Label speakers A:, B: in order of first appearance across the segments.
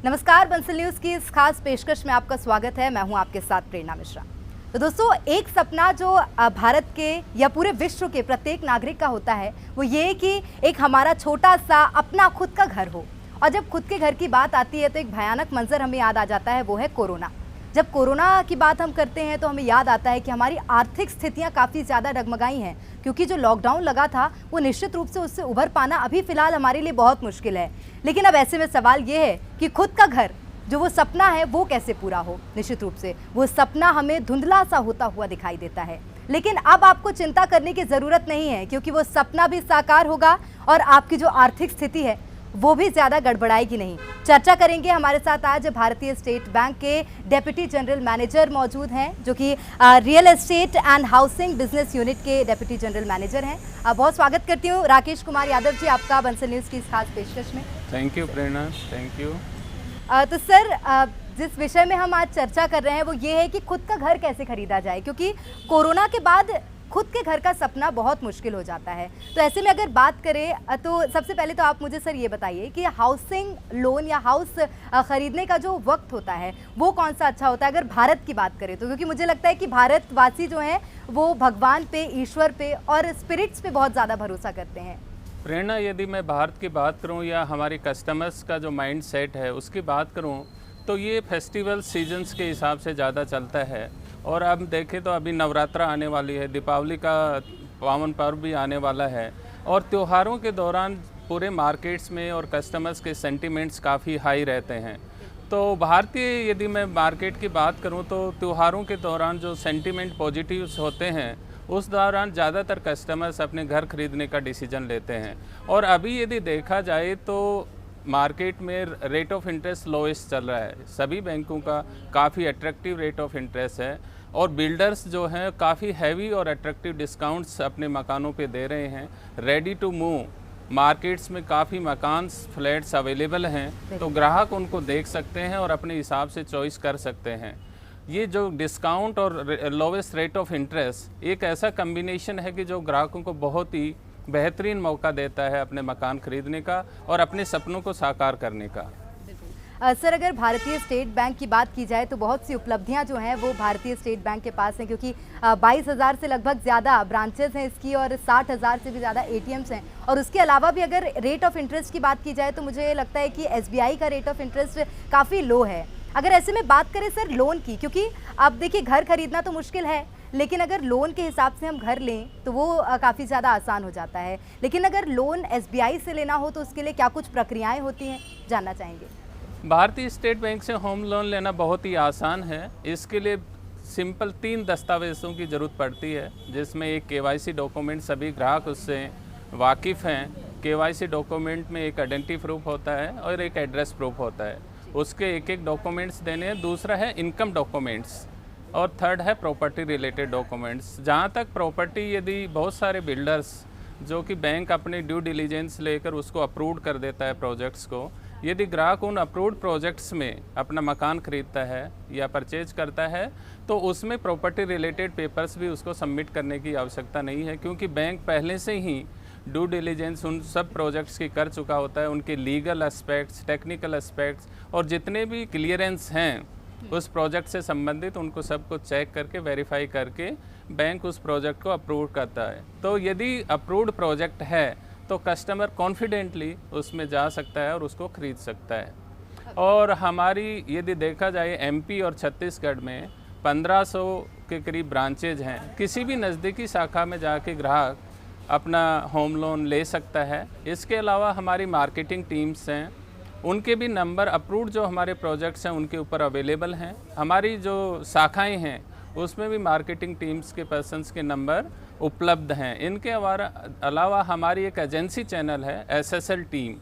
A: नमस्कार, बंसल न्यूज की इस खास पेशकश में आपका स्वागत है। मैं हूं आपके साथ प्रेरणा मिश्रा। तो दोस्तों, एक सपना जो भारत के या पूरे विश्व के प्रत्येक नागरिक का होता है वो ये कि एक हमारा छोटा सा अपना खुद का घर हो। और जब खुद के घर की बात आती है तो एक भयानक मंजर हमें याद आ जाता है, वो है कोरोना। जब कोरोना की बात हम करते हैं तो हमें याद आता है कि हमारी आर्थिक स्थितियां काफ़ी ज़्यादा डगमगाई हैं, क्योंकि जो लॉकडाउन लगा था वो निश्चित रूप से उससे उभर पाना अभी फ़िलहाल हमारे लिए बहुत मुश्किल है। लेकिन अब ऐसे में सवाल ये है कि खुद का घर जो वो सपना है वो कैसे पूरा हो। निश्चित रूप से वो सपना हमें धुंधला सा होता हुआ दिखाई देता है, लेकिन अब आपको चिंता करने की ज़रूरत नहीं है, क्योंकि वो सपना भी साकार होगा और आपकी जो आर्थिक स्थिति है वो भी ज़्यादा गड़बड़ाएगी नहीं। चर्चा करेंगे। हमारे साथ आज भारतीय स्टेट बैंक के डेप्यूटी जनरल मैनेजर मौजूद हैं, जो कि real estate and housing business unit के डेप्यूटी जनरल मैनेजर हैं। बहुत स्वागत करती हूँ राकेश कुमार यादव जी आपका बंसल न्यूज़ की इस खास पेशकश में।
B: Thank you Prerna, thank you.
A: तो सर, जिस विषय में हम आज चर्चा कर रहे हैं वो ये है कि खुद का घर कैसे खरीदा जाए, क्योंकि कोरोना के बाद खुद के घर का सपना बहुत मुश्किल हो जाता है। तो ऐसे में अगर बात करें तो सबसे पहले तो आप मुझे सर ये बताइए कि हाउसिंग लोन या हाउस ख़रीदने का जो वक्त होता है वो कौन सा अच्छा होता है, अगर भारत की बात करें तो। क्योंकि मुझे लगता है कि भारतवासी जो हैं वो भगवान पे, ईश्वर पे और स्पिरिट्स पे बहुत ज़्यादा भरोसा करते हैं।
B: प्रेरणा, यदि मैं भारत की बात करूं या हमारे कस्टमर्स का जो माइंड सेट है उसकी बात करूं तो ये फेस्टिवल सीजन्स के हिसाब से ज़्यादा चलता है। और अब देखें तो अभी नवरात्रा आने वाली है, दीपावली का पावन पर्व भी आने वाला है, और त्योहारों के दौरान पूरे मार्केट्स में और कस्टमर्स के सेंटिमेंट्स काफ़ी हाई रहते हैं। तो भारतीय यदि मैं मार्केट की बात करूं तो त्योहारों के दौरान जो सेंटिमेंट पॉजिटिव्स होते हैं उस दौरान ज़्यादातर कस्टमर्स अपने घर खरीदने का डिसीजन लेते हैं। और अभी यदि देखा जाए तो मार्केट में रेट ऑफ इंटरेस्ट लोएस्ट चल रहा है, सभी बैंकों का काफ़ी अट्रैक्टिव रेट ऑफ इंटरेस्ट है, और बिल्डर्स जो हैं काफ़ी हैवी और अट्रैक्टिव डिस्काउंट्स अपने मकानों पे दे रहे हैं। रेडी टू मूव मार्केट्स में काफ़ी मकान फ्लैट्स अवेलेबल हैं, तो ग्राहक उनको देख सकते हैं और अपने हिसाब से चॉइस कर सकते हैं। ये जो डिस्काउंट और लोवेस्ट रेट ऑफ इंटरेस्ट एक ऐसा कम्बिनेशन है कि जो ग्राहकों को बहुत ही बेहतरीन मौका देता है अपने मकान खरीदने का और अपने सपनों को साकार करने का।
A: सर, अगर भारतीय स्टेट बैंक की बात की जाए तो बहुत सी उपलब्धियां जो हैं वो भारतीय स्टेट बैंक के पास हैं, क्योंकि 22,000 से लगभग ज़्यादा ब्रांचेस हैं इसकी और 60,000 से भी ज़्यादा ATMs हैं। और उसके अलावा भी अगर रेट ऑफ इंटरेस्ट की बात की जाए तो मुझे लगता है कि SBI का रेट ऑफ इंटरेस्ट काफ़ी लो है। अगर ऐसे में बात करें सर लोन की, क्योंकि अब देखिए घर खरीदना तो मुश्किल है, लेकिन अगर लोन के हिसाब से हम घर लें तो वो काफ़ी ज़्यादा आसान हो जाता है। लेकिन अगर लोन SBI से लेना हो तो उसके लिए क्या कुछ प्रक्रियाएं होती हैं, जानना चाहेंगे।
B: भारतीय स्टेट बैंक से होम लोन लेना बहुत ही आसान है। इसके लिए सिंपल 3 दस्तावेज़ों की ज़रूरत पड़ती है, जिसमें एक KYC डॉक्यूमेंट, सभी ग्राहक उससे वाकिफ़ हैं। KYC डॉक्यूमेंट में एक आइडेंटिटी प्रूफ होता है और एक एड्रेस प्रूफ होता है, उसके एक डॉक्यूमेंट्स देने हैं। दूसरा है इनकम डॉक्यूमेंट्स और थर्ड है प्रॉपर्टी रिलेटेड डॉक्यूमेंट्स। जहाँ तक प्रॉपर्टी, यदि बहुत सारे बिल्डर्स जो कि बैंक अपने ड्यू डिलीजेंस लेकर उसको अप्रूव कर देता है प्रोजेक्ट्स को, यदि ग्राहक उन अप्रूव्ड प्रोजेक्ट्स में अपना मकान खरीदता है या परचेज करता है तो उसमें प्रॉपर्टी रिलेटेड पेपर्स भी उसको सबमिट करने की आवश्यकता नहीं है, क्योंकि बैंक पहले से ही ड्यू डिलीजेंस उन सब प्रोजेक्ट्स की कर चुका होता है। उनके लीगल एस्पेक्ट्स, टेक्निकल एस्पेक्ट्स और जितने भी क्लियरेंस हैं उस प्रोजेक्ट से संबंधित, उनको सबको चेक करके वेरीफाई करके बैंक उस प्रोजेक्ट को अप्रूव करता है। तो यदि अप्रूव्ड प्रोजेक्ट है तो कस्टमर कॉन्फिडेंटली उसमें जा सकता है और उसको ख़रीद सकता है। और हमारी यदि देखा जाए MP और छत्तीसगढ़ में 1500 के करीब ब्रांचेज हैं। किसी भी नज़दीकी शाखा में जाके ग्राहक अपना होम लोन ले सकता है। इसके अलावा हमारी मार्केटिंग टीम्स हैं, उनके भी नंबर अप्रूव्ड जो हमारे प्रोजेक्ट्स हैं उनके ऊपर अवेलेबल हैं। हमारी जो शाखाएं हैं उसमें भी मार्केटिंग टीम्स के पर्सन्स के नंबर उपलब्ध हैं। इनके अलावा हमारी एक एजेंसी चैनल है SSL टीम,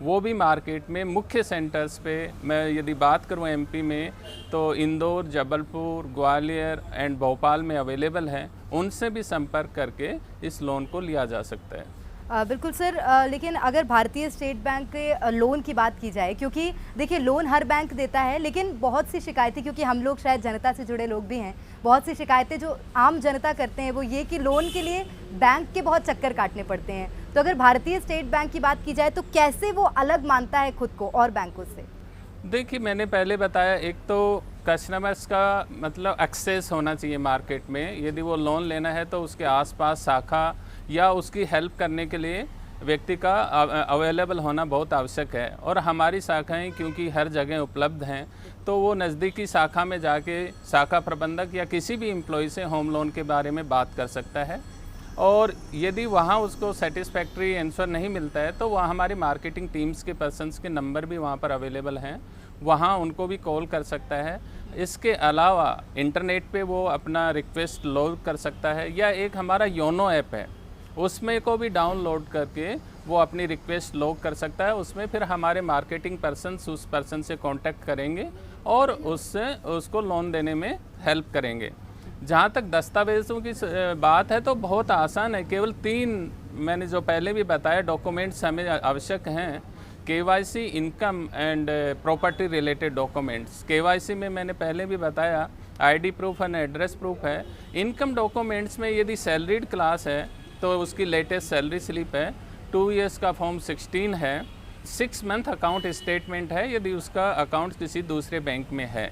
B: वो भी मार्केट में मुख्य सेंटर्स पे, मैं यदि बात करूँ MP में तो इंदौर, जबलपुर, ग्वालियर एंड भोपाल में अवेलेबल हैं। उनसे भी संपर्क करके इस लोन को लिया जा सकता है।
A: बिल्कुल सर, लेकिन अगर भारतीय स्टेट बैंक के लोन की बात की जाए, क्योंकि देखिए लोन हर बैंक देता है, लेकिन बहुत सी शिकायतें, क्योंकि हम लोग शायद जनता से जुड़े लोग भी हैं, बहुत सी शिकायतें जो आम जनता करते हैं वो ये कि लोन के लिए बैंक के बहुत चक्कर काटने पड़ते हैं। तो अगर भारतीय स्टेट बैंक की बात की जाए तो कैसे वो अलग मानता है खुद को और बैंकों से?
B: देखिए, मैंने पहले बताया, एक तो कस्टमर्स का मतलब एक्सेस होना चाहिए मार्केट में। यदि वो लोन लेना है तो उसके आसपास शाखा या उसकी हेल्प करने के लिए व्यक्ति का अवेलेबल होना बहुत आवश्यक है। और हमारी शाखाएं क्योंकि हर जगह उपलब्ध हैं, तो वो नज़दीकी शाखा में जाके शाखा प्रबंधक या किसी भी एम्प्लॉय से होम लोन के बारे में बात कर सकता है। और यदि वहाँ उसको सेटिस्फैक्ट्री आंसर नहीं मिलता है तो वहाँ हमारी मार्केटिंग टीम्स के पर्सन्स के नंबर भी वहाँ पर अवेलेबल हैं, वहाँ उनको भी कॉल कर सकता है। इसके अलावा इंटरनेट पे वो अपना रिक्वेस्ट लॉग कर सकता है, या एक हमारा योनो ऐप है उसमें को भी डाउनलोड करके वो अपनी रिक्वेस्ट लॉग कर सकता है। उसमें फिर हमारे मार्केटिंग पर्सन्स उस पर्सन से कांटेक्ट करेंगे और उससे उसको लोन देने में हेल्प करेंगे। जहाँ तक दस्तावेज़ों की बात है तो बहुत आसान है। केवल 3 मैंने जो पहले भी बताया डॉक्यूमेंट्स हमें आवश्यक हैं। KYC, income and property related documents. KYC में मैंने पहले भी बताया ID proof and address proof है। इनकम डॉक्यूमेंट्स में यदि सैलरीड क्लास है तो उसकी लेटेस्ट सैलरी स्लिप है, 2 ईयर्स का फॉर्म 16 है, 6 मंथ अकाउंट स्टेटमेंट है यदि उसका अकाउंट किसी दूसरे बैंक में है।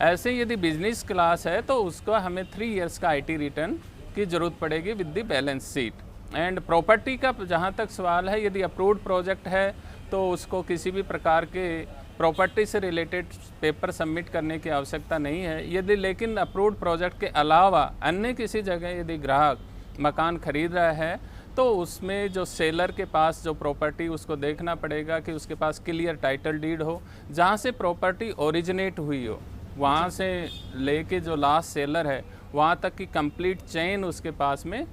B: ऐसे यदि बिजनेस क्लास है तो उसका हमें 3 ईयर्स का आईटी रिटर्न की ज़रूरत पड़ेगी with the balance sheet. And property का जहाँ तक सवाल है, यदि अप्रूव्ड प्रोजेक्ट है तो उसको किसी भी प्रकार के प्रॉपर्टी से रिलेटेड पेपर सबमिट करने की आवश्यकता नहीं है। यदि लेकिन अप्रूव्ड प्रोजेक्ट के अलावा अन्य किसी जगह यदि ग्राहक मकान खरीद रहा है तो उसमें जो सेलर के पास जो प्रॉपर्टी उसको देखना पड़ेगा कि उसके पास क्लियर टाइटल डीड हो, जहाँ से प्रॉपर्टी ओरिजिनेट हुई हो, वहाँ से लेके जो लास्ट सेलर है वहाँ तक की कंप्लीट चेन उसके पास में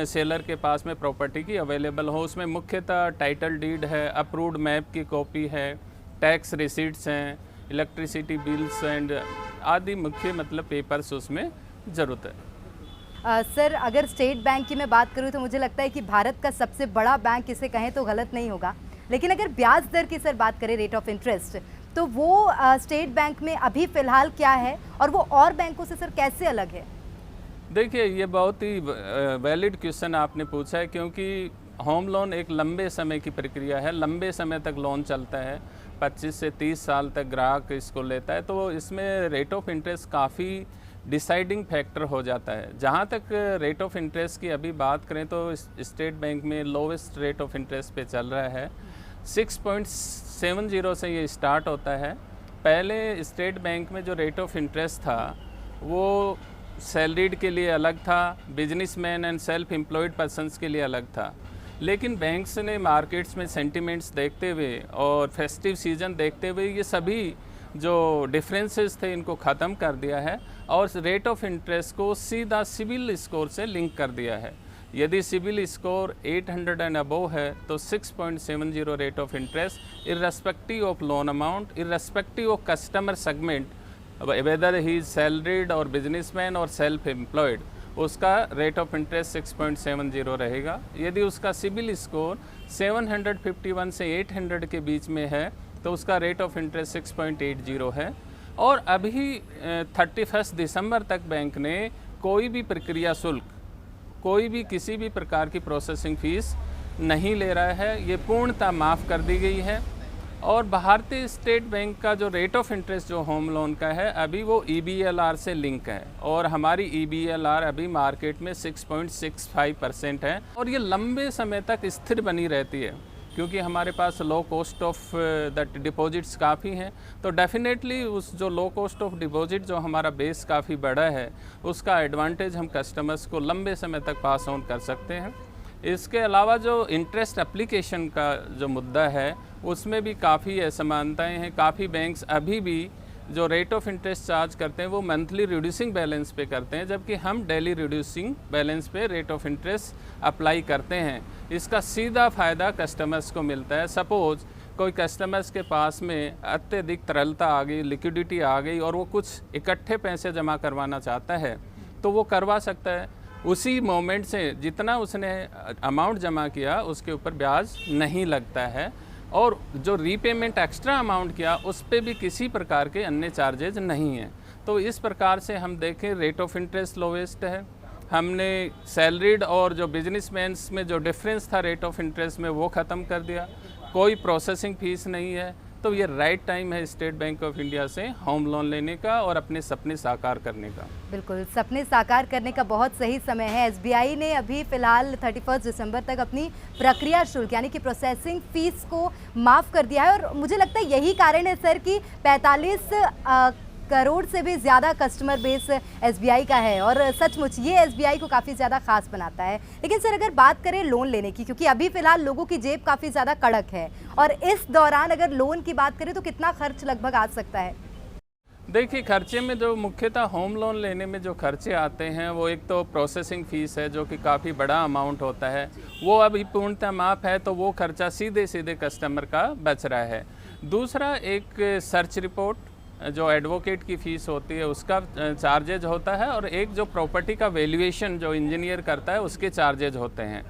B: सेलर के पास में प्रॉपर्टी की अवेलेबल हो। उसमें मुख्यतः टाइटल डीड है, अप्रूव्ड मैप की कॉपी है, टैक्स रिसीट्स हैं, इलेक्ट्रिसिटी बिल्स एंड आदि मुख्य मतलब पेपर्स उसमें ज़रूरत है।
A: सर, अगर स्टेट बैंक की मैं बात करूं तो मुझे लगता है कि भारत का सबसे बड़ा बैंक इसे कहें तो गलत नहीं होगा। लेकिन अगर ब्याज दर की सर बात करें, रेट ऑफ इंटरेस्ट, तो वो स्टेट बैंक में अभी फ़िलहाल क्या है और वो और बैंकों से सर कैसे अलग है?
B: देखिए, ये बहुत ही वैलिड क्वेश्चन आपने पूछा है, क्योंकि होम लोन एक लंबे समय की प्रक्रिया है। लंबे समय तक लोन चलता है, 25 से 30 साल तक ग्राहक इसको लेता है, तो इसमें रेट ऑफ इंटरेस्ट काफ़ी डिसाइडिंग फैक्टर हो जाता है। जहाँ तक रेट ऑफ इंटरेस्ट की अभी बात करें तो स्टेट बैंक में लोवेस्ट रेट ऑफ इंटरेस्ट पे चल रहा है, 6.70 से ये स्टार्ट होता है। पहले स्टेट बैंक में जो रेट ऑफ इंटरेस्ट था वो सैलरीड के लिए अलग था, businessman and self employed persons के लिए अलग था। लेकिन बैंक्स ने मार्केट्स में सेंटिमेंट्स देखते हुए और फेस्टिव सीजन देखते हुए ये सभी जो डिफरेंसेस थे इनको ख़त्म कर दिया है और रेट ऑफ इंटरेस्ट को सीधा सिविल स्कोर से लिंक कर दिया है। यदि सिविल स्कोर 800 एंड अबोव है तो 6.70 rate of interest, irrespective of loan amount, irrespective of customer segment, weather he is salaried और बिजनेसमैन और सेल्फ एम्प्लॉयड, उसका रेट ऑफ इंटरेस्ट 6.70 रहेगा। यदि उसका सिविल स्कोर 751 से 800 के बीच में है तो उसका रेट ऑफ इंटरेस्ट 6.80 है। और अभी 31 दिसंबर तक बैंक ने कोई भी प्रक्रिया शुल्क, कोई भी किसी भी प्रकार की प्रोसेसिंग फ़ीस नहीं ले रहा है, ये पूर्णतः माफ़ कर दी गई है। और भारतीय स्टेट बैंक का जो रेट ऑफ इंटरेस्ट जो होम लोन का है अभी वो EBLR से लिंक है और हमारी EBLR अभी मार्केट में 6.65% है और ये लंबे समय तक स्थिर बनी रहती है क्योंकि हमारे पास low cost of the deposits काफ़ी हैं। तो डेफिनेटली उस जो लो कॉस्ट ऑफ डिपॉजिट जो हमारा बेस काफ़ी बड़ा है उसका एडवांटेज हम कस्टमर्स को लंबे समय तक पास ऑन कर सकते हैं। इसके अलावा जो इंटरेस्ट एप्लीकेशन का जो मुद्दा है उसमें भी काफ़ी असमानताएं हैं। काफ़ी बैंक्स अभी भी जो रेट ऑफ इंटरेस्ट चार्ज करते हैं वो मंथली रिड्यूसिंग बैलेंस पे करते हैं, जबकि हम डेली रिड्यूसिंग बैलेंस पे रेट ऑफ इंटरेस्ट अप्लाई करते हैं। इसका सीधा फ़ायदा कस्टमर्स को मिलता है। सपोज़ कोई कस्टमर्स के पास में अत्यधिक तरलता आ गई, लिक्विडिटी आ गई और वो कुछ इकट्ठे पैसे जमा करवाना चाहता है तो वो करवा सकता है। उसी मोमेंट से जितना उसने अमाउंट जमा किया उसके ऊपर ब्याज नहीं लगता है और जो रीपेमेंट एक्स्ट्रा अमाउंट किया उस पर भी किसी प्रकार के अन्य चार्जेज नहीं हैं। तो इस प्रकार से हम देखें रेट ऑफ इंटरेस्ट लोवेस्ट है। हमने सैलरीड और जो बिजनेसमैन्स में जो डिफरेंस था रेट ऑफ इंटरेस्ट में वो ख़त्म कर दिया। कोई प्रोसेसिंग फ़ीस नहीं है, तो ये राइट टाइम है स्टेट बैंक ऑफ इंडिया से होम लोन लेने का और अपने सपने साकार करने का।
A: बिल्कुल, सपने साकार करने का बहुत सही समय है। एसबीआई ने अभी फ़िलहाल 31 दिसंबर तक अपनी प्रक्रिया शुल्क यानी कि प्रोसेसिंग फ़ीस को माफ़ कर दिया है और मुझे लगता है यही कारण है सर कि 45 करोड़ से भी ज़्यादा कस्टमर बेस एसबीआई का है और सचमुच ये एसबीआई को काफ़ी ज़्यादा खास बनाता है। लेकिन सर अगर बात करें लोन लेने की, क्योंकि अभी फ़िलहाल लोगों की जेब काफ़ी ज़्यादा कड़क है और इस दौरान अगर लोन की बात करें तो कितना खर्च लगभग आ सकता है?
B: देखिए, खर्चे में जो मुख्यतः होम लोन लेने में जो खर्चे आते हैं वो एक तो प्रोसेसिंग फ़ीस है जो कि काफ़ी बड़ा अमाउंट होता है, वो अभी पूर्णतः माफ़ है, तो वो खर्चा सीधे सीधे कस्टमर का बच रहा है। दूसरा एक सर्च रिपोर्ट जो एडवोकेट की फ़ीस होती है उसका चार्जेज होता है और एक जो प्रॉपर्टी का वैल्यूएशन जो इंजीनियर करता है उसके चार्जेज होते हैं।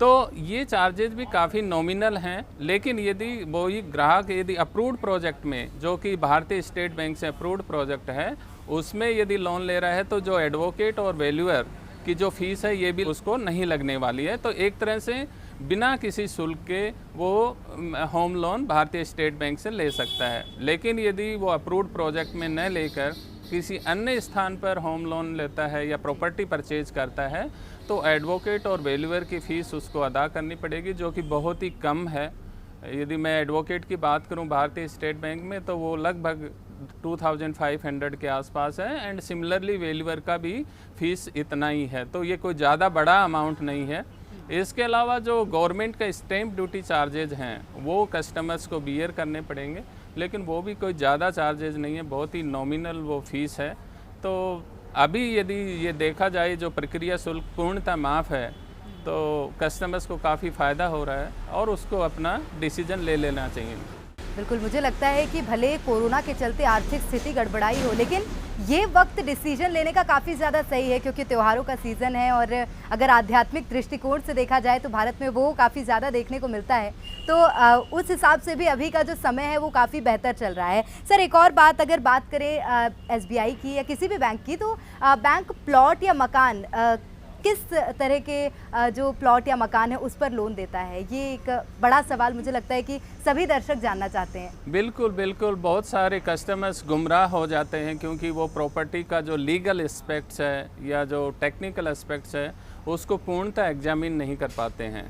B: तो ये चार्जेज भी काफ़ी नॉमिनल हैं, लेकिन यदि वही ग्राहक यदि अप्रूव्ड प्रोजेक्ट में जो कि भारतीय स्टेट बैंक से अप्रूव्ड प्रोजेक्ट है उसमें यदि लोन ले रहा है तो जो एडवोकेट और वैल्यूअर की जो फ़ीस है ये भी उसको नहीं लगने वाली है। तो एक तरह से बिना किसी शुल्क के वो होम लोन भारतीय स्टेट बैंक से ले सकता है। लेकिन यदि वो अप्रूव्ड प्रोजेक्ट में न लेकर किसी अन्य स्थान पर होम लोन लेता है या प्रॉपर्टी परचेज करता है तो एडवोकेट और वैल्यूअर की फ़ीस उसको अदा करनी पड़ेगी, जो कि बहुत ही कम है। यदि मैं एडवोकेट की बात करूं भारतीय स्टेट बैंक में तो वो लगभग 2500 के आसपास है एंड सिमिलरली वैल्यूअर का भी फ़ीस इतना ही है, तो ये कोई ज़्यादा बड़ा अमाउंट नहीं है। इसके अलावा जो गवर्नमेंट का स्टैम्प ड्यूटी चार्जेज हैं वो कस्टमर्स को बियर करने पड़ेंगे, लेकिन वो भी कोई ज़्यादा चार्जेज नहीं है, बहुत ही नॉमिनल वो फ़ीस है। तो अभी यदि ये देखा जाए जो प्रक्रिया शुल्क पूर्णतः माफ़ है तो कस्टमर्स को काफ़ी फ़ायदा हो रहा है और उसको अपना डिसीजन ले लेना चाहिए।
A: बिल्कुल, मुझे लगता है कि भले कोरोना के चलते आर्थिक स्थिति गड़बड़ाई हो, लेकिन ये वक्त डिसीजन लेने का काफ़ी ज़्यादा सही है क्योंकि त्योहारों का सीज़न है और अगर आध्यात्मिक दृष्टिकोण से देखा जाए तो भारत में वो काफ़ी ज़्यादा देखने को मिलता है। तो उस हिसाब से भी अभी का जो समय है वो काफ़ी बेहतर चल रहा है। सर एक और बात, अगर बात करें एसबीआई की या किसी भी बैंक की, तो बैंक प्लॉट या मकान किस तरह के जो प्लॉट या मकान है उस पर लोन देता है, ये एक बड़ा सवाल मुझे लगता है कि सभी दर्शक जानना चाहते हैं।
B: बिल्कुल बिल्कुल, बहुत सारे कस्टमर्स गुमराह हो जाते हैं क्योंकि वो प्रॉपर्टी का जो लीगल एस्पेक्ट्स है या जो टेक्निकल एस्पेक्ट्स है उसको पूर्णतः एग्जामिन नहीं कर पाते हैं।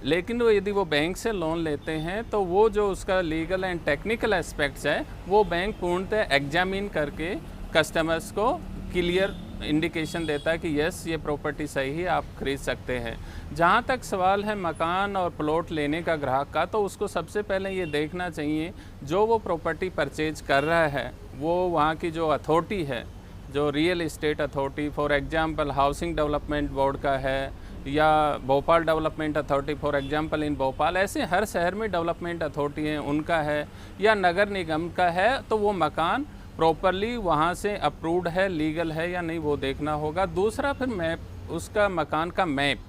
B: लेकिन वो यदि वो बैंक से लोन लेते हैं तो वो जो उसका लीगल एंड टेक्निकल एस्पेक्ट्स है वो बैंक पूर्णतः एग्जामिन करके कस्टमर्स को क्लियर इंडिकेशन देता है कि यस ये प्रॉपर्टी सही है, आप खरीद सकते हैं। जहाँ तक सवाल है मकान और प्लॉट लेने का ग्राहक का, तो उसको सबसे पहले ये देखना चाहिए जो वो प्रॉपर्टी परचेज कर रहा है वो वहाँ की जो अथॉरिटी है, जो real estate authority for example housing development board का है या Bhopal development authority for example in Bhopal, ऐसे हर शहर में डेवलपमेंट अथॉरिटी हैं उनका है या नगर निगम का है, तो वो मकान प्रॉपरली वहाँ से अप्रूव्ड है, लीगल है या नहीं वो देखना होगा। दूसरा फिर मैप, उसका मकान का मैप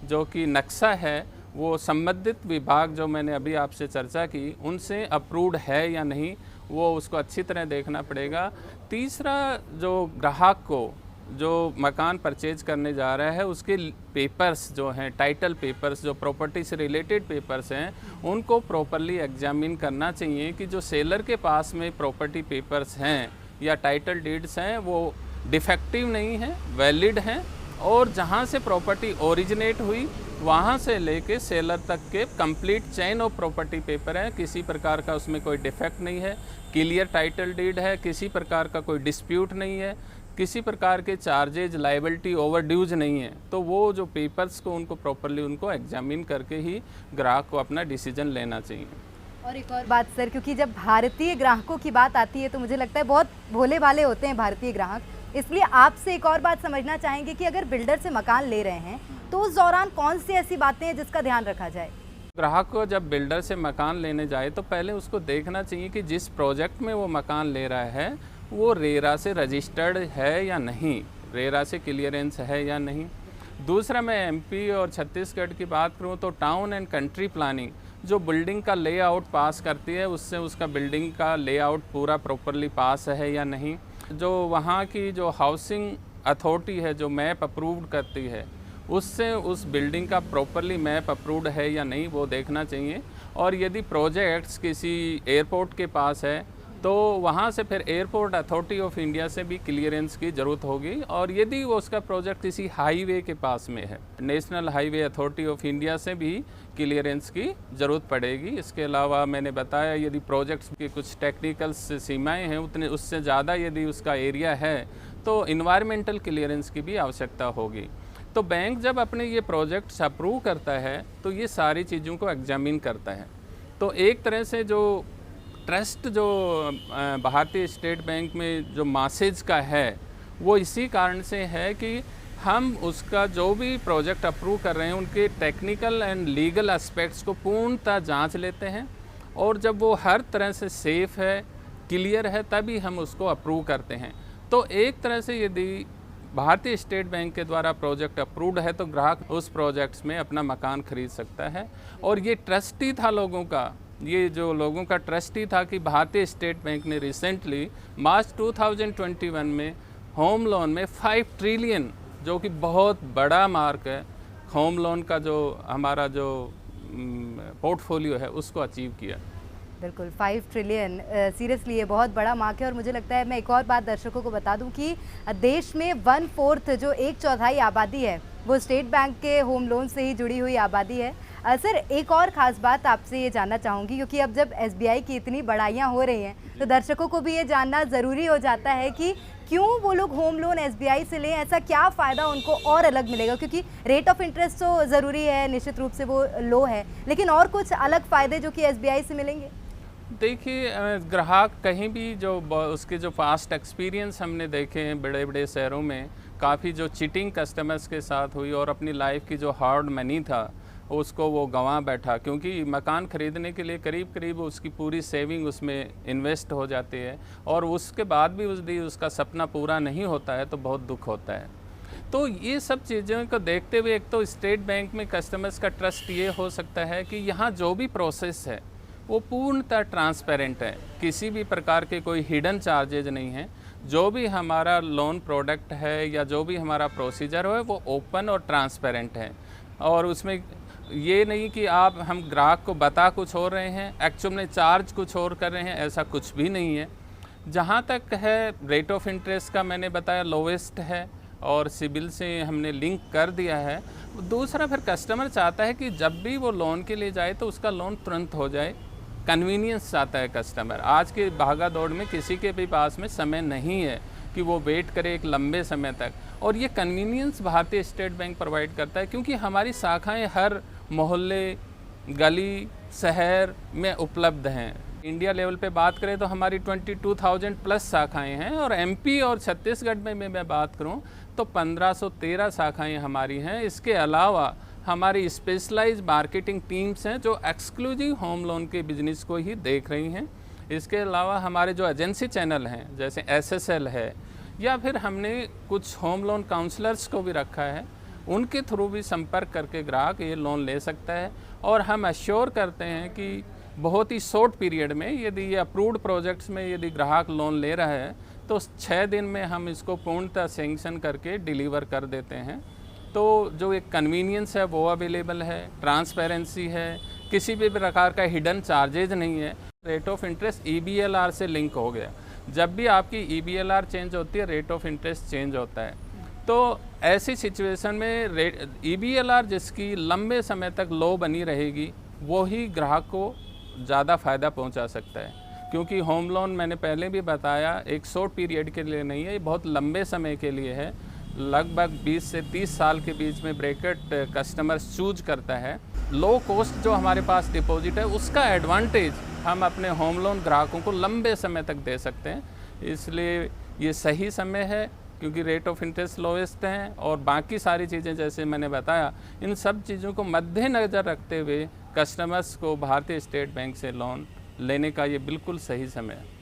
B: जो कि नक्शा है वो संबंधित विभाग जो मैंने अभी आपसे चर्चा की उनसे अप्रूव्ड है या नहीं वो उसको अच्छी तरह देखना पड़ेगा। तीसरा, जो ग्राहक को जो मकान परचेज करने जा रहा है उसके पेपर्स जो हैं, टाइटल पेपर्स, जो प्रॉपर्टी से रिलेटेड पेपर्स हैं, उनको प्रॉपरली एग्जामिन करना चाहिए कि जो सेलर के पास में प्रॉपर्टी पेपर्स हैं या टाइटल डीड्स हैं वो डिफेक्टिव नहीं हैं, वैलिड हैं और जहां से प्रॉपर्टी ओरिजिनेट हुई वहां से लेके सेलर तक के complete chain of property paper है, किसी प्रकार का उसमें कोई डिफेक्ट नहीं है, क्लियर टाइटल डीड है, किसी प्रकार का कोई डिस्प्यूट नहीं है, किसी प्रकार के चार्जेज लाइबिलिटी ओवरड्यूज नहीं है। तो वो जो पेपर्स को उनको प्रॉपरली उनको एग्जामिन करके ही ग्राहक को अपना डिसीजन लेना चाहिए।
A: और एक और बात सर, क्योंकि जब भारतीय ग्राहकों की बात आती है तो मुझे लगता है बहुत भोले भाले होते हैं भारतीय ग्राहक, इसलिए आपसे एक और बात समझना चाहेंगे कि अगर बिल्डर से मकान ले रहे हैं तो उस दौरान कौन सी ऐसी बातें हैं जिसका ध्यान रखा जाए?
B: ग्राहक को जब बिल्डर से मकान लेने जाए तो पहले उसको देखना चाहिए कि जिस प्रोजेक्ट में वो मकान ले रहा है वो रेरा से रजिस्टर्ड है या नहीं, रेरा से क्लियरेंस है या नहीं। दूसरा, मैं एमपी और छत्तीसगढ़ की बात करूं तो टाउन एंड कंट्री प्लानिंग जो बिल्डिंग का लेआउट पास करती है उससे उसका बिल्डिंग का लेआउट पूरा प्रॉपरली पास है या नहीं। जो वहाँ की जो हाउसिंग अथॉरिटी है जो मैप अप्रूव्ड करती है उससे उस बिल्डिंग का प्रॉपरली मैप अप्रूव्ड है या नहीं वो देखना चाहिए। और यदि प्रोजेक्ट्स किसी एयरपोर्ट के पास है तो वहाँ से फिर एयरपोर्ट अथॉरिटी ऑफ इंडिया से भी क्लियरेंस की ज़रूरत होगी। और यदि वो उसका प्रोजेक्ट किसी हाईवे के पास में है, national highway authority of India से भी क्लियरेंस की ज़रूरत पड़ेगी। इसके अलावा मैंने बताया यदि प्रोजेक्ट्स की कुछ टेक्निकल सीमाएं हैं, उतने उससे ज़्यादा यदि उसका एरिया है तो इन्वायरमेंटल क्लियरेंस की भी आवश्यकता होगी। तो बैंक जब अपने ये प्रोजेक्ट्स अप्रूव करता है तो ये सारी चीज़ों को एग्जामिन करता है। तो एक तरह से जो ट्रस्ट जो भारतीय स्टेट बैंक में जो मैसेज का है वो इसी कारण से है कि हम उसका जो भी प्रोजेक्ट अप्रूव कर रहे हैं उनके टेक्निकल एंड लीगल एस्पेक्ट्स को पूर्णतः जांच लेते हैं, और जब वो हर तरह से सेफ़ है, क्लियर है, तभी हम उसको अप्रूव करते हैं। तो एक तरह से यदि भारतीय स्टेट बैंक के द्वारा प्रोजेक्ट अप्रूव्ड है तो ग्राहक उस प्रोजेक्ट्स में अपना मकान खरीद सकता है। और ये ट्रस्टी था लोगों का, ये जो लोगों का ट्रस्टी था कि भारतीय स्टेट बैंक ने रिसेंटली मार्च 2021 में होम लोन में 5 ट्रिलियन, जो कि बहुत बड़ा मार्क है, होम लोन का जो हमारा जो पोर्टफोलियो है उसको अचीव किया।
A: बिल्कुल 5 ट्रिलियन सीरियसली ये बहुत बड़ा मार्क है। और मुझे लगता है मैं एक और बात दर्शकों को बता दूं कि देश में 1/4 जो 1/4 आबादी है वो स्टेट बैंक के होम लोन से ही जुड़ी हुई आबादी है। सर एक और ख़ास बात आपसे ये जानना चाहूँगी, क्योंकि अब जब एसबीआई की इतनी बड़ाइयाँ हो रही हैं तो दर्शकों को भी ये जानना ज़रूरी हो जाता है कि क्यों वो लोग होम लोन एसबीआई से लें, ऐसा क्या फ़ायदा उनको और अलग मिलेगा। क्योंकि रेट ऑफ इंटरेस्ट तो ज़रूरी है, निश्चित रूप से वो लो है, लेकिन और कुछ अलग फ़ायदे जो कि एसबीआई से मिलेंगे?
B: देखिए, ग्राहक कहीं भी जो उसके जो पास्ट एक्सपीरियंस हमने देखे हैं बड़े बड़े शहरों में, काफ़ी जो चीटिंग कस्टमर्स के साथ हुई और अपनी लाइफ की जो हार्ड मनी था उसको वो गंवा बैठा, क्योंकि मकान ख़रीदने के लिए करीब करीब उसकी पूरी सेविंग उसमें इन्वेस्ट हो जाती है और उसके बाद भी उसका सपना पूरा नहीं होता है तो बहुत दुख होता है। तो ये सब चीज़ों को देखते हुए एक तो स्टेट बैंक में कस्टमर्स का ट्रस्ट ये हो सकता है कि यहाँ जो भी प्रोसेस है वो पूर्णतः ट्रांसपेरेंट है, किसी भी प्रकार के कोई हिडन चार्जेज नहीं है। जो भी हमारा लोन प्रोडक्ट है या जो भी हमारा प्रोसीजर है वो ओपन और ट्रांसपेरेंट है, और उसमें ये नहीं कि हम ग्राहक को बता कुछ और रहे हैं, एक्चुअल में चार्ज कुछ और कर रहे हैं, ऐसा कुछ भी नहीं है। जहाँ तक है रेट ऑफ इंटरेस्ट का मैंने बताया लोवेस्ट है और सिबिल से हमने लिंक कर दिया है। दूसरा, फिर कस्टमर चाहता है कि जब भी वो लोन के लिए जाए तो उसका लोन तुरंत हो जाए, कन्वीनियंस चाहता है कस्टमर। आज के भागा दौड़ में किसी के भी पास में समय नहीं है कि वो वेट करे एक लंबे समय तक, और ये कन्वीनियंस भारतीय स्टेट बैंक प्रोवाइड करता है, क्योंकि हमारी शाखाएं हर मोहल्ले, गली, शहर में उपलब्ध हैं। इंडिया लेवल पे बात करें तो हमारी 22,000 प्लस शाखाएं हैं, और एमपी और छत्तीसगढ़ में मैं बात करूं तो 1513 शाखाएं हमारी हैं। इसके अलावा हमारी स्पेशलाइज मार्केटिंग टीम्स हैं जो एक्सक्लूसिव होम लोन के बिजनेस को ही देख रही हैं। इसके अलावा हमारे जो एजेंसी चैनल हैं जैसे एसएसएल है, या फिर हमने कुछ होम लोन काउंसलर्स को भी रखा है, उनके थ्रू भी संपर्क करके ग्राहक ये लोन ले सकता है। और हम अश्योर करते हैं कि बहुत ही शॉर्ट पीरियड में, यदि ये अप्रूव्ड प्रोजेक्ट्स में यदि ग्राहक लोन ले रहा है तो 6 दिन में हम इसको पूर्णतः सेंक्शन करके डिलीवर कर देते हैं। तो जो एक कन्वीनियंस है वो अवेलेबल है, ट्रांसपेरेंसी है, किसी भी प्रकार का हिडन चार्जेज नहीं है। रेट ऑफ इंटरेस्ट EBLR से लिंक हो गया, जब भी आपकी EBLR चेंज होती है रेट ऑफ इंटरेस्ट चेंज होता है। तो ऐसी सिचुएशन में EBLR जिसकी लंबे समय तक लो बनी रहेगी वो ही ग्राहक को ज़्यादा फ़ायदा पहुंचा सकता है, क्योंकि होम लोन मैंने पहले भी बताया एक शॉर्ट पीरियड के लिए नहीं है, ये बहुत लंबे समय के लिए है। लगभग 20 से 30 साल के बीच में ब्रैकेट कस्टमर्स चूज करता है। लो कॉस्ट जो हमारे पास डिपॉजिट है उसका एडवांटेज हम अपने होम लोन ग्राहकों को लंबे समय तक दे सकते हैं, इसलिए ये सही समय है, क्योंकि रेट ऑफ इंटरेस्ट लोवेस्ट हैं और बाकी सारी चीज़ें जैसे मैंने बताया, इन सब चीज़ों को मद्देनज़र रखते हुए कस्टमर्स को भारतीय स्टेट बैंक से लोन लेने का ये बिल्कुल सही समय है।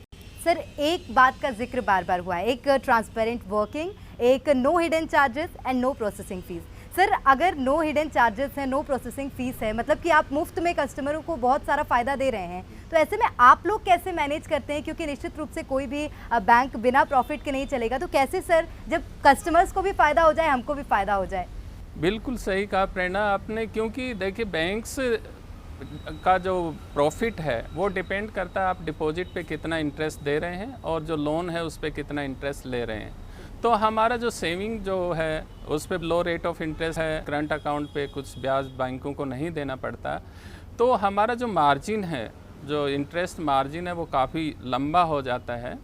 A: सर एक बात का जिक्र बार बार हुआ है, एक ट्रांसपेरेंट वर्किंग, एक no hidden charges and no processing fees. Sir अगर नो हिडन चार्जेस है, नो प्रोसेसिंग फीस है, मतलब कि आप मुफ्त में कस्टमरों को बहुत सारा फ़ायदा दे रहे हैं, तो ऐसे में आप लोग कैसे मैनेज करते हैं? क्योंकि निश्चित रूप से कोई भी बैंक बिना प्रॉफिट के नहीं चलेगा, तो कैसे सर जब कस्टमर्स को भी फ़ायदा हो जाए, हमको भी फ़ायदा हो जाए?
B: बिल्कुल सही कहा प्रेरणा आपने, क्योंकि देखिए बैंक्स का जो प्रॉफिट है वो डिपेंड करता है आप डिपॉजिट पे कितना इंटरेस्ट दे रहे हैं और जो लोन है उस पर कितना इंटरेस्ट ले रहे हैं। तो हमारा जो सेविंग जो है उस पर लो रेट ऑफ इंटरेस्ट है, करंट अकाउंट पे कुछ ब्याज बैंकों को नहीं देना पड़ता। तो हमारा जो मार्जिन है, जो इंटरेस्ट मार्जिन है वो काफ़ी लंबा हो जाता है।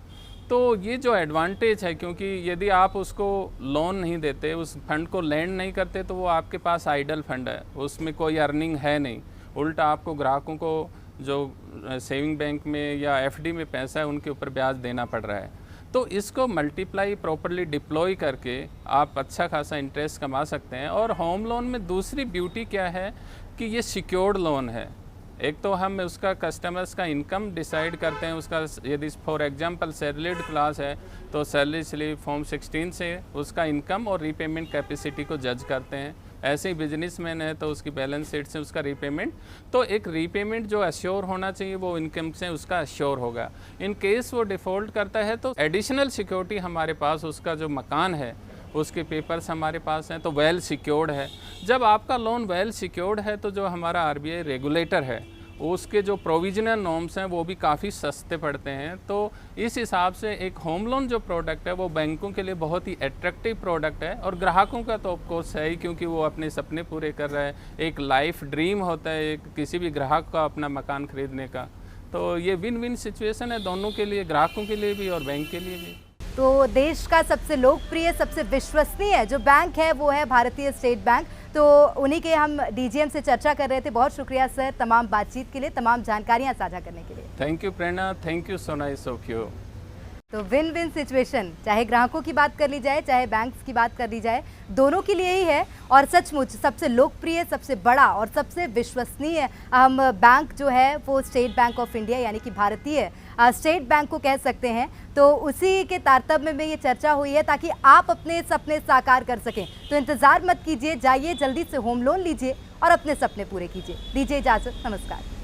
B: तो ये जो एडवांटेज है, क्योंकि यदि आप उसको लोन नहीं देते, उस फंड को लैंड नहीं करते, तो वो आपके पास आइडल फंड है, उसमें कोई अर्निंग है नहीं। उल्टा आपको ग्राहकों को जो सेविंग बैंक में या एफडी में पैसा है उनके ऊपर ब्याज देना पड़ रहा है। तो इसको मल्टीप्लाई प्रॉपरली डिप्लॉय करके आप अच्छा खासा इंटरेस्ट कमा सकते हैं। और होम लोन में दूसरी ब्यूटी क्या है कि ये सिक्योर्ड लोन है। एक तो हम उसका कस्टमर्स का इनकम डिसाइड करते हैं, उसका यदि फॉर एग्जांपल सैलरीड क्लास है तो सैलरी स्लिप फॉर्म 16 से उसका इनकम और रीपेमेंट कैपेसिटी को जज करते हैं। ऐसे ही बिजनेसमैन है तो उसकी बैलेंस शीट से उसका रीपेमेंट, तो एक रीपेमेंट जो अश्योर होना चाहिए वो इनकम से उसका अश्योर होगा। इन केस वो डिफ़ॉल्ट करता है तो एडिशनल सिक्योरिटी हमारे पास, उसका जो मकान है उसके पेपर्स हमारे पास हैं, तो वेल सिक्योर्ड है। जब आपका लोन वेल सिक्योर्ड है तो जो हमारा आरबीआई रेगुलेटर है उसके जो प्रोविजनल नॉर्म्स हैं वो भी काफ़ी सस्ते पड़ते हैं। तो इस हिसाब से एक होम लोन जो प्रोडक्ट है वो बैंकों के लिए बहुत ही एट्रैक्टिव प्रोडक्ट है। और ग्राहकों का तो ऑफकोर्स है ही, क्योंकि वो अपने सपने पूरे कर रहा है। एक लाइफ ड्रीम होता है एक किसी भी ग्राहक का अपना मकान खरीदने का। तो ये विन विन सिचुएशन है दोनों के लिए, ग्राहकों के लिए भी और बैंक के लिए भी।
A: तो देश का सबसे लोकप्रिय, सबसे विश्वसनीय जो बैंक है वो है भारतीय स्टेट बैंक। तो उन्हीं के हम डीजीएम से चर्चा कर रहे थे। बहुत शुक्रिया सर तमाम बातचीत के लिए, तमाम जानकारियां साझा करने के लिए।
B: Thank you Prerna, thank you so nice of you.
A: तो विन विन सिचुएशन, चाहे ग्राहकों की बात कर ली जाए, चाहे बैंक्स की बात कर ली जाए, दोनों के लिए ही है। और सचमुच सबसे लोकप्रिय, सबसे बड़ा और सबसे विश्वसनीय हम बैंक जो है वो स्टेट बैंक ऑफ इंडिया यानी कि भारतीय स्टेट बैंक को कह सकते हैं। तो उसी के तारतम्य में ये चर्चा हुई है ताकि आप अपने सपने साकार कर सकें। तो इंतज़ार मत कीजिए, जाइए जल्दी से होम लोन लीजिए और अपने सपने पूरे कीजिए। दीजिए इजाज़त, नमस्कार।